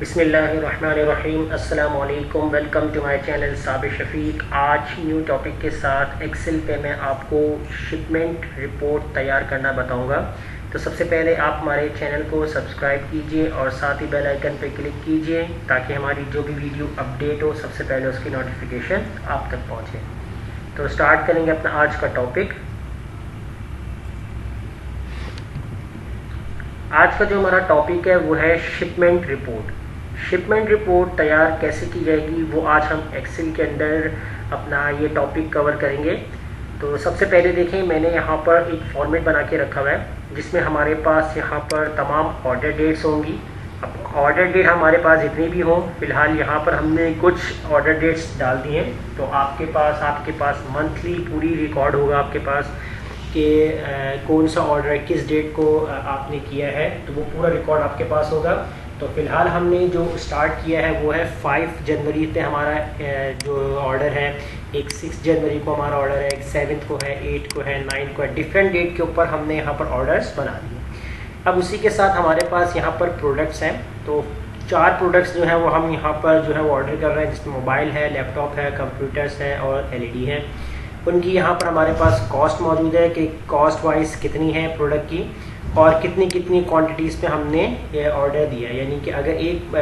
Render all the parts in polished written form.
बिस्मिल्लाहिर्रहमानिर्रहीम। अस्सलाम वालेकुम। Welcome to my channel Sabir Shafiq. आज न्यू टॉपिक के साथ एक्सेल पे मैं आपको शिपमेंट रिपोर्ट तैयार करना बताऊंगा। तो सबसे पहले आप हमारे चैनल को सब्सक्राइब कीजिए और साथ ही बेल आइकन पे क्लिक कीजिए ताकि हमारी जो भी वीडियो अपडेट हो सबसे पहले उसकी नोटिफिकेशन आप तक पहुँचे। तो स्टार्ट करेंगे अपना आज का टॉपिक। आज का जो हमारा टॉपिक है वो है शिपमेंट रिपोर्ट। शिपमेंट रिपोर्ट तैयार कैसे की जाएगी वो आज हम एक्सेल के अंदर अपना ये टॉपिक कवर करेंगे। तो सबसे पहले देखें, मैंने यहाँ पर एक फॉर्मेट बना के रखा हुआ है जिसमें हमारे पास यहाँ पर तमाम ऑर्डर डेट्स होंगी। अब ऑर्डर डेट हमारे पास जितनी भी हों, फिलहाल यहाँ पर हमने कुछ ऑर्डर डेट्स डाल दी हैं। तो आपके पास मंथली पूरी रिकॉर्ड होगा आपके पास कि कौन सा ऑर्डर किस डेट को आपने किया है, तो वो पूरा रिकॉर्ड आपके पास होगा। तो फ़िलहाल हमने जो स्टार्ट किया है वो है 5 जनवरी पे हमारा जो ऑर्डर है। एक 6 जनवरी को हमारा ऑर्डर है, एक 7 को है, 8 को है, 9 को है। डिफरेंट डेट के ऊपर हमने यहाँ पर ऑर्डर्स बना दिए। अब उसी के साथ हमारे पास यहाँ पर प्रोडक्ट्स हैं। तो 4 प्रोडक्ट्स जो हैं वो हम यहाँ पर जो है वो ऑर्डर कर रहे हैं, जिसमें मोबाइल है, लैपटॉप है, कंप्यूटर्स हैं और LED हैं। उनकी यहाँ पर हमारे पास कॉस्ट मौजूद है कि कॉस्ट वाइज कितनी है प्रोडक्ट की और कितनी कितनी क्वांटिटीज़ पे हमने ये ऑर्डर दिया है। यानी कि अगर एक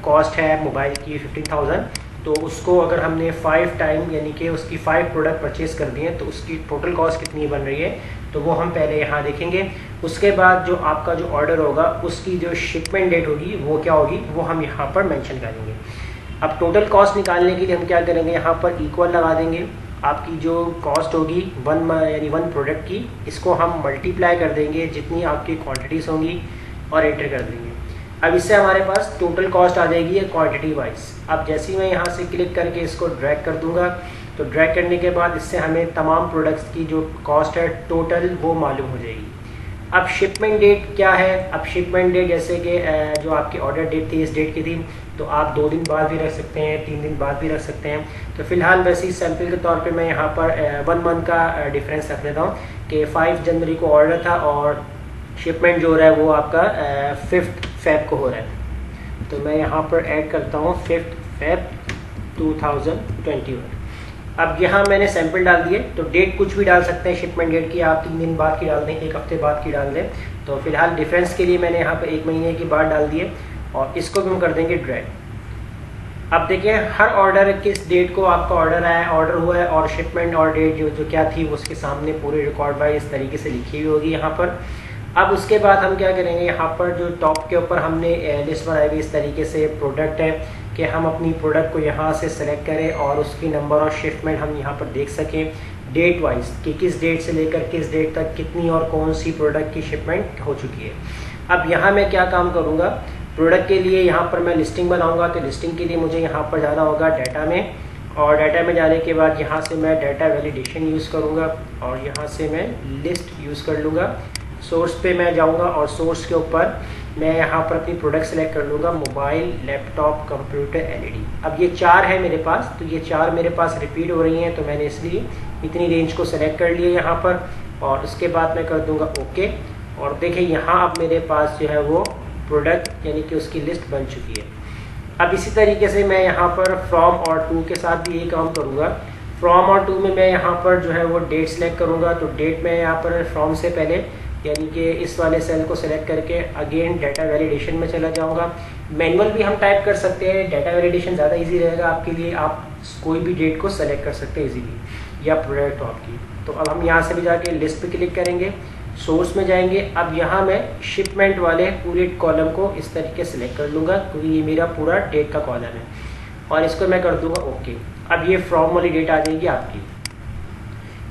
कॉस्ट है मोबाइल की 15,000, तो उसको अगर हमने 5 टाइम यानी कि उसकी 5 प्रोडक्ट परचेज़ कर दिए तो उसकी टोटल कॉस्ट कितनी बन रही है, तो वो हम पहले यहाँ देखेंगे। उसके बाद जो आपका जो ऑर्डर होगा उसकी जो शिपमेंट डेट होगी वो क्या होगी वो हम यहाँ पर मेंशन करेंगे। अब टोटल कॉस्ट निकालने के लिए हम क्या करेंगे, यहाँ पर इक्वल लगा देंगे। आपकी जो कॉस्ट होगी यानी 1 प्रोडक्ट की, इसको हम मल्टीप्लाई कर देंगे जितनी आपकी क्वांटिटीज़ होंगी और एंटर कर देंगे। अब इससे हमारे पास टोटल कॉस्ट आ जाएगी क्वांटिटी वाइज। अब जैसे ही मैं यहाँ से क्लिक करके इसको ड्रैग कर दूंगा, तो ड्रैग करने के बाद इससे हमें तमाम प्रोडक्ट्स की जो कॉस्ट है टोटल वो मालूम हो जाएगी। अब शिपमेंट डेट क्या है, अब शिपमेंट डेट जैसे कि जो आपकी ऑर्डर डेट थी इस डेट की थी, तो आप 2 दिन बाद भी रख सकते हैं, 3 दिन बाद भी रख सकते हैं। तो फिलहाल वैसे ही सैम्पल के तौर पे मैं यहाँ पर 1 मंथ का डिफरेंस रख देता हूँ कि 5 जनवरी को ऑर्डर था और शिपमेंट जो हो रहा है वो आपका 5 फेब को हो रहा है। तो मैं यहाँ पर ऐड करता हूँ 5 फेब 2021। अब यहाँ मैंने सैंपल डाल दिए। तो डेट कुछ भी डाल सकते हैं शिपमेंट डेट की, आप 3 दिन बाद की डाल दें, 1 हफ्ते बाद की डाल दें। तो फिलहाल डिफरेंस के लिए मैंने यहाँ पर 1 महीने की बाद डाल दिए और इसको भी हम कर देंगे ड्रैग। अब देखिए हर ऑर्डर किस डेट को आपका ऑर्डर आया, ऑर्डर हुआ है और शिपमेंट और डेट जो क्या थी उसके सामने पूरे रिकॉर्ड बाय इस तरीके से लिखी हुई होगी यहाँ पर। अब उसके बाद हम क्या करेंगे, यहाँ पर जो टॉप के ऊपर हमने लिस्ट बनाई हुई इस तरीके से प्रोडक्ट है कि हम अपनी प्रोडक्ट को यहाँ से सेलेक्ट करें और उसकी नंबर ऑफ शिपमेंट हम यहाँ पर देख सकें डेट वाइज कि किस डेट से लेकर किस डेट तक कितनी और कौन सी प्रोडक्ट की शिपमेंट हो चुकी है। अब यहाँ मैं क्या काम करूँगा, प्रोडक्ट के लिए यहाँ पर मैं लिस्टिंग बनाऊँगा। तो लिस्टिंग के लिए मुझे यहाँ पर जाना होगा डाटा में, और डाटा में जाने के बाद यहाँ से मैं डाटा वैलिडेशन यूज़ करूँगा और यहाँ से मैं लिस्ट यूज़ कर लूँगा। सोर्स पे मैं जाऊँगा और सोर्स के ऊपर मैं यहाँ पर अपनी प्रोडक्ट सेलेक्ट कर लूँगा, मोबाइल, लैपटॉप, कंप्यूटर, LED। अब ये 4 है मेरे पास, तो ये 4 मेरे पास रिपीट हो रही हैं, तो मैंने इसलिए इतनी रेंज को सेलेक्ट कर लिया यहाँ पर और उसके बाद मैं कर दूँगा ओके। और देखिए यहाँ अब मेरे पास जो है वो प्रोडक्ट यानी कि उसकी लिस्ट बन चुकी है। अब इसी तरीके से मैं यहाँ पर फ्रॉम और टू के साथ भी यही काम करूँगा। फ्रॉम और टू में मैं यहाँ पर जो है वो डेट सेलेक्ट करूँगा। तो डेट में यहाँ पर फ्रॉम से पहले यानी कि इस वाले सेल को सेलेक्ट करके अगेन डाटा वैलिडेशन में चला जाऊँगा। मैनुअल भी हम टाइप कर सकते हैं, डाटा वैलिडेशन ज़्यादा इजी रहेगा आपके लिए, आप कोई भी डेट को सेलेक्ट कर सकते हैं इजीली या प्रोडक्ट आपकी। तो अब हम यहाँ से भी जाके लिस्ट पे क्लिक करेंगे, सोर्स में जाएंगे। अब यहाँ मैं शिपमेंट वाले पूरे कॉलम को इस तरीके से सेलेक्ट कर लूँगा क्योंकि ये मेरा पूरा डेट का कॉलम है और इसको मैं कर दूँगा ओके। अब ये फ्रॉम वाली डेट आ जाएगी आपकी।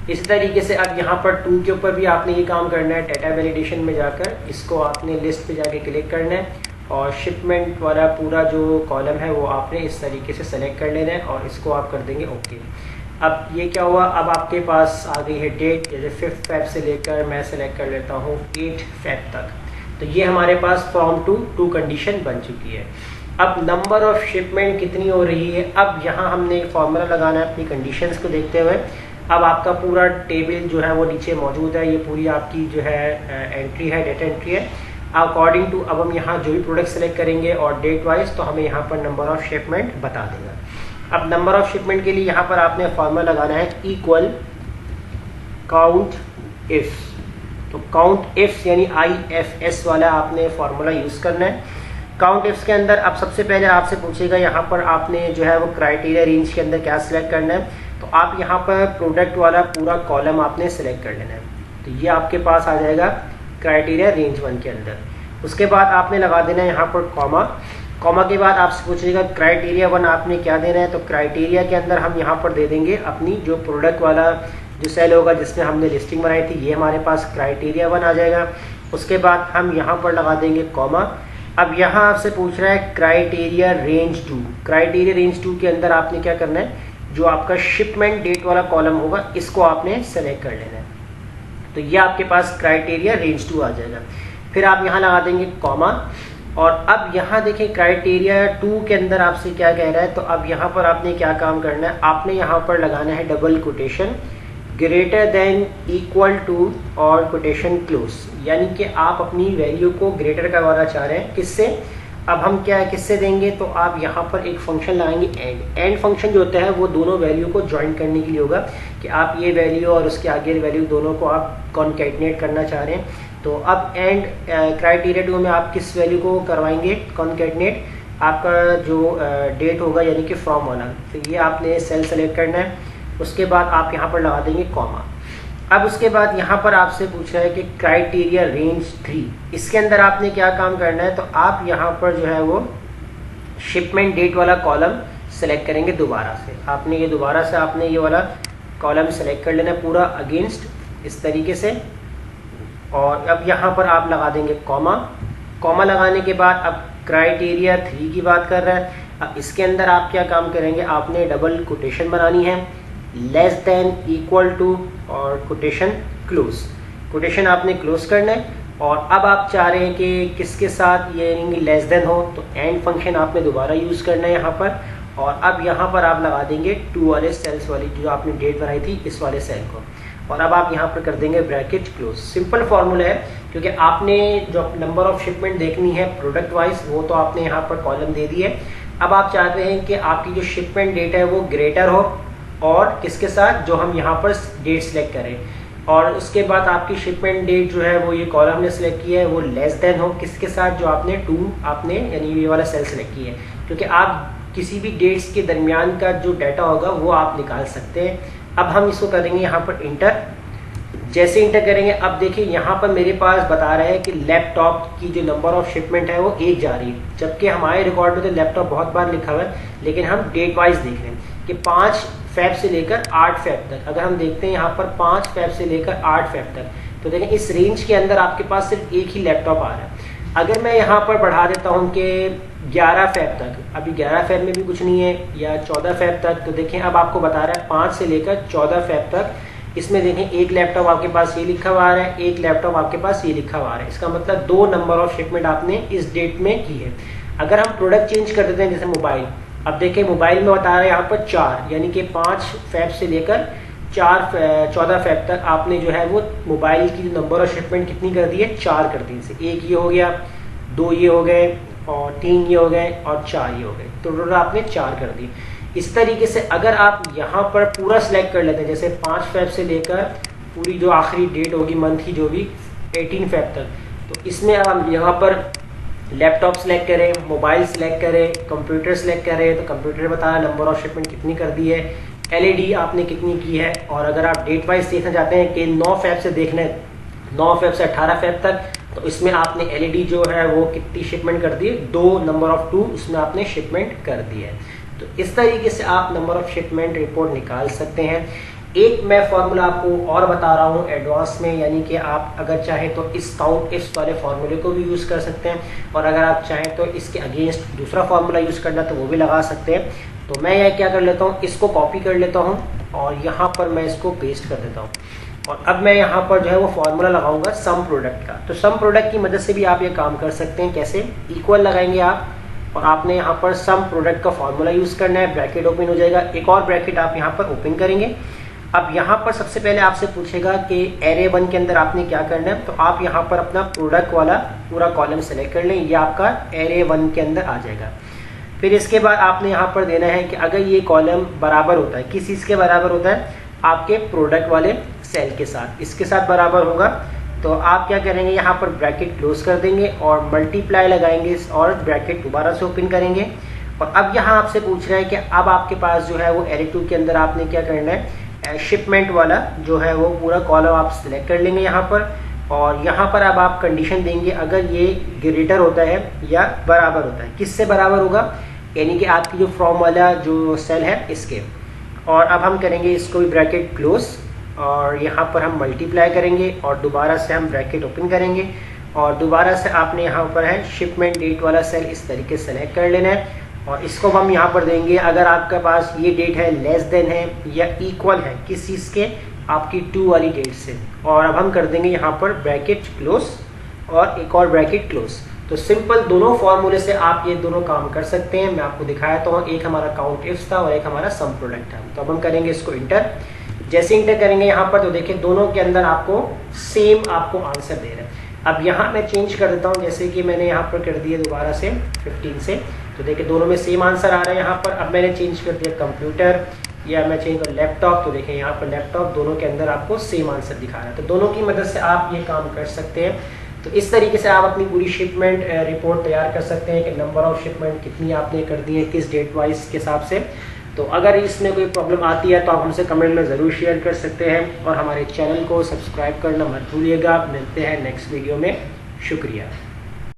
इसी तरीके से अब यहाँ पर 2 के ऊपर भी आपने ये काम करना है, डाटा वैलिडेशन में जाकर इसको आपने लिस्ट पे जाके क्लिक करना है और शिपमेंट वाला पूरा जो कॉलम है वो आपने इस तरीके से सेलेक्ट कर लेना है और इसको आप कर देंगे ओके। अब ये क्या हुआ, अब आपके पास आ गई है डेट, जैसे 5 फेब से लेकर मैं सेलेक्ट कर लेता हूँ 8 फेब तक। तो ये हमारे पास फ्रॉम टू कंडीशन बन चुकी है। अब नंबर ऑफ शिपमेंट कितनी हो रही है, अब यहाँ हमने एक फॉर्मूला लगाना है अपनी कंडीशंस को देखते हुए। अब आपका पूरा टेबल जो है वो नीचे मौजूद है, ये पूरी आपकी जो है एंट्री है, डेटा एंट्री है। अकॉर्डिंग टू, अब हम यहाँ जो भी प्रोडक्ट सेलेक्ट करेंगे और डेट वाइज, तो हमें यहाँ पर नंबर ऑफ शिपमेंट बता देगा। अब नंबर ऑफ शिपमेंट के लिए यहाँ पर आपने फॉर्मूला लगाना है इक्वल काउंट इफ। तो काउंट इफ्स यानी IFS वाला आपने फॉर्मूला यूज करना है। काउंट इफ्स के अंदर अब सबसे पहले आपसे पूछेगा यहाँ पर आपने जो है वो क्राइटेरिया रेंज के अंदर क्या सिलेक्ट करना है। तो आप यहाँ पर प्रोडक्ट वाला पूरा कॉलम आपने सिलेक्ट कर लेना है। तो ये आपके पास आ जाएगा क्राइटेरिया रेंज 1 के अंदर। उसके बाद आपने लगा देना है यहाँ पर कॉमा। कॉमा के बाद आपसे पूछेगा क्राइटेरिया 1 आपने क्या देना है। तो क्राइटेरिया के अंदर हम यहाँ पर दे देंगे अपनी जो प्रोडक्ट वाला जो सेल होगा जिसमें हमने लिस्टिंग बनाई थी, ये हमारे पास क्राइटेरिया 1 आ जाएगा। उसके बाद हम यहाँ पर लगा देंगे कॉमा। अब यहाँ आपसे पूछ रहा है क्राइटेरिया रेंज 2। क्राइटेरिया रेंज 2 के अंदर आपने क्या करना है, जो आपका शिपमेंट डेट वाला कॉलम होगा इसको आपने सेलेक्ट कर लेना है। तो ये आपके पास क्राइटेरिया रेंज 2 आ जाएगा। फिर आप यहाँ लगा देंगे कॉमा। और अब यहाँ देखिए क्राइटेरिया 2 के अंदर आपसे क्या कह रहा है। तो अब यहाँ पर आपने क्या काम करना है, आपने यहाँ पर लगाना है double quotation greater than equal to और कोटेशन क्लोज, यानी कि आप अपनी वैल्यू को ग्रेटर करवाना चाह रहे हैं। किससे, अब हम क्या किससे देंगे, तो आप यहाँ पर एक फंक्शन लगाएंगे एंड। एंड फंक्शन जो होता है वो दोनों वैल्यू को ज्वाइन करने के लिए होगा कि आप ये वैल्यू और उसके आगे वैल्यू दोनों को आप कॉन्कैटिनेट करना चाह रहे हैं। तो अब एंड क्राइटेरिया 2 में आप किस वैल्यू को करवाएंगे कॉन्कैटिनेट, आपका जो डेट होगा यानी कि फ्रॉम वाला। तो ये आपने सेल सेलेक्ट करना है। उसके बाद आप यहाँ पर लगा देंगे कॉमा। अब उसके बाद यहाँ पर आपसे पूछ रहा है कि क्राइटेरिया रेंज 3, इसके अंदर आपने क्या काम करना है। तो आप यहाँ पर जो है वो शिपमेंट डेट वाला कॉलम सेलेक्ट करेंगे दोबारा से। आपने ये दोबारा से आपने ये वाला कॉलम सेलेक्ट कर लेना पूरा अगेंस्ट इस तरीके से। और अब यहाँ पर आप लगा देंगे कॉमा। कॉमा लगाने के बाद अब क्राइटेरिया 3 की बात कर रहा है। अब इसके अंदर आप क्या काम करेंगे, आपने डबल कोटेशन बनानी है, लेस देन इक्वल टू और कोटेशन क्लोज। कोटेशन आपने क्लोज करना है। और अब आप चाह रहे हैं कि किसके साथ ये लेस देन हो, तो एंड फंक्शन आपने दोबारा यूज करना है यहाँ पर। और अब यहाँ पर आप लगा देंगे 2 वाले सेल्स वाली जो आपने डेट बनाई थी इस वाले सेल को। और अब आप यहाँ पर कर देंगे ब्रैकेट क्लोज। सिंपल फॉर्मूला है, क्योंकि आपने जो नंबर ऑफ शिपमेंट देखनी है प्रोडक्ट वाइज वो तो आपने यहाँ पर कॉलम दे दी है। अब आप चाहते हैं कि आपकी जो शिपमेंट डेट है वो ग्रेटर हो और किसके साथ, जो हम यहाँ पर डेट सेलेक्ट करें। और उसके बाद आपकी शिपमेंट डेट जो है वो ये कॉलम हमने सेलेक्ट किया है वो लेस देन हो किसके साथ, जो आपने 2 आपने यानी ये वाला सेल सेलेक्ट किया है। क्योंकि आप किसी भी डेट्स के दरमियान का जो डाटा होगा वो आप निकाल सकते हैं। अब हम इसको करेंगे यहाँ पर इंटर। जैसे इंटर करेंगे अब देखिए यहाँ पर मेरे पास बता रहा है कि लैपटॉप की जो नंबर ऑफ शिपमेंट है वो 1 जा रही है, जबकि हमारे रिकॉर्ड में तो लैपटॉप बहुत बार लिखा हुआ है, लेकिन हम डेट वाइज देख रहे हैं कि 5 फेब से लेकर 8 फेब तक। अगर हम देखते हैं यहाँ पर 5 फेब से लेकर 8 फेब तक, तो देखें इस रेंज के अंदर आपके पास सिर्फ एक ही लैपटॉप आ रहा है। अगर मैं यहाँ पर बढ़ा देता हूँ कि 11 फेब तक, अभी 11 फेब में भी कुछ नहीं है, या 14 फेब तक, तो देखें अब आपको बता रहा है 5 से लेकर 14 फेब तक। इसमें देखें एक लैपटॉप आपके पास ये लिखा हुआ है, एक लैपटॉप आपके पास ये लिखा हुआ है। इसका मतलब 2 नंबर ऑफ शिपमेंट आपने इस डेट में की है। अगर हम प्रोडक्ट चेंज कर देते हैं जैसे मोबाइल, अब देखिए मोबाइल में बता रहा है यहाँ पर 4, यानी कि 5 फेब से लेकर 14 फेब तक आपने जो है वो मोबाइल की जो नंबर ऑफ शिपमेंट कितनी कर दी है, 4 कर दी। जैसे 1 ये हो गया, 2 ये हो गए, और 3 ये हो गए, और 4 ये हो गए, तो टोटल आपने 4 कर दी। इस तरीके से अगर आप यहाँ पर पूरा सिलेक्ट कर लेते हैं, जैसे 5 फेब से लेकर पूरी जो आखिरी डेट होगी मंथ की जो भी 18 फेब तक, तो इसमें हम यहाँ पर लैपटॉप सेलेक्ट करें, मोबाइल सेलेक्ट करें, कंप्यूटर सेलेक्ट करें, तो कंप्यूटर बता रहा है नंबर ऑफ शिपमेंट कितनी कर दी है, एलईडी आपने कितनी की है। और अगर आप डेट वाइज देखना चाहते हैं कि 9 फेब से देखना है, 9 फेब से 18 फेब तक, तो इसमें आपने एलईडी जो है वो कितनी शिपमेंट कर दी है, 2 नंबर ऑफ 2 इसमें आपने शिपमेंट कर दी है। तो इस तरीके से आप नंबर ऑफ शिपमेंट रिपोर्ट निकाल सकते हैं। एक मैं फॉर्मूला आपको और बता रहा हूँ एडवांस में, यानी कि आप अगर चाहें तो इस काउंट इफ्स वाले फॉर्मूले को भी यूज़ कर सकते हैं, और अगर आप चाहें तो इसके अगेंस्ट दूसरा फॉर्मूला यूज़ करना तो वो भी लगा सकते हैं। तो मैं यह क्या कर लेता हूँ, इसको कॉपी कर लेता हूँ और यहाँ पर मैं इसको पेस्ट कर देता हूँ। और अब मैं यहाँ पर जो है वो फॉर्मूला लगाऊंगा सम प्रोडक्ट का। तो सम प्रोडक्ट की मदद से भी आप ये काम कर सकते हैं। कैसे, इक्वल लगाएंगे आप, और आपने यहाँ पर सम प्रोडक्ट का फॉर्मूला यूज़ करना है, ब्रैकेट ओपन हो जाएगा, एक और ब्रैकेट आप यहाँ पर ओपन करेंगे। अब यहाँ पर सबसे पहले आपसे पूछेगा कि एरे 1 के अंदर आपने क्या करना है, तो आप यहाँ पर अपना प्रोडक्ट वाला पूरा कॉलम सेलेक्ट कर लें, ये आपका एरे 1 के अंदर आ जाएगा। फिर इसके बाद आपने यहाँ पर देना है कि अगर ये कॉलम बराबर होता है, किस चीज़ के बराबर होता है, आपके प्रोडक्ट वाले सेल के साथ, इसके साथ बराबर होगा, तो आप क्या करेंगे, यहाँ पर ब्रैकेट क्लोज कर देंगे और मल्टीप्लाई लगाएंगे और ब्रैकेट दोबारा से ओपन करेंगे। और अब यहाँ आपसे पूछ रहा है कि अब आपके पास जो है वो एरे 2 के अंदर आपने क्या करना है, शिपमेंट वाला जो है वो पूरा कॉलम आप सिलेक्ट कर लेंगे यहाँ पर, और यहाँ पर अब आप कंडीशन देंगे अगर ये ग्रेटर होता है या बराबर होता है, किससे बराबर होगा, यानी कि आपकी जो फ्रॉम वाला जो सेल है इसके। और अब हम करेंगे इसको भी ब्रैकेट क्लोज और यहाँ पर हम मल्टीप्लाई करेंगे और दोबारा से हम ब्रैकेट ओपन करेंगे और दोबारा से आपने यहाँ पर है शिपमेंट डेट वाला सेल इस तरीके से सेलेक्ट कर लेना है और इसको हम यहाँ पर देंगे अगर आपके पास ये डेट है लेस देन है या इक्वल है किस चीज़ के, आपकी 2 वाली डेट से। और अब हम कर देंगे यहाँ पर ब्रैकेट क्लोज और एक और ब्रैकेट क्लोज। तो सिंपल दोनों फॉर्मूले से आप ये दोनों काम कर सकते हैं। मैं आपको दिखाया तो एक हमारा काउंट इफ्स था और एक हमारा सम प्रोडक्ट था। तो अब हम करेंगे इसको इंटर। जैसे इंटर करेंगे यहाँ पर तो देखिए दोनों के अंदर आपको सेम आपको आंसर दे रहा है। अब यहाँ मैं चेंज कर देता हूँ, जैसे कि मैंने यहाँ पर कर दिया दोबारा से 15 से, तो देखिए दोनों में सेम आंसर आ रहा है यहाँ पर। अब मैंने चेंज कर दिया कंप्यूटर या मैं चेंज कर लैपटॉप, तो देखिए यहाँ पर लैपटॉप, दोनों के अंदर आपको सेम आंसर दिखा रहा है। तो दोनों की मदद से आप ये काम कर सकते हैं। तो इस तरीके से आप अपनी पूरी शिपमेंट रिपोर्ट तैयार कर सकते हैं कि नंबर ऑफ शिपमेंट कितनी आपने कर दी है किस डेट वाइज के हिसाब से। तो अगर इसमें कोई प्रॉब्लम आती है तो आप हमसे कमेंट में ज़रूर शेयर कर सकते हैं और हमारे चैनल को सब्सक्राइब करना मत भूलिएगा। मिलते हैं नेक्स्ट वीडियो में। शुक्रिया।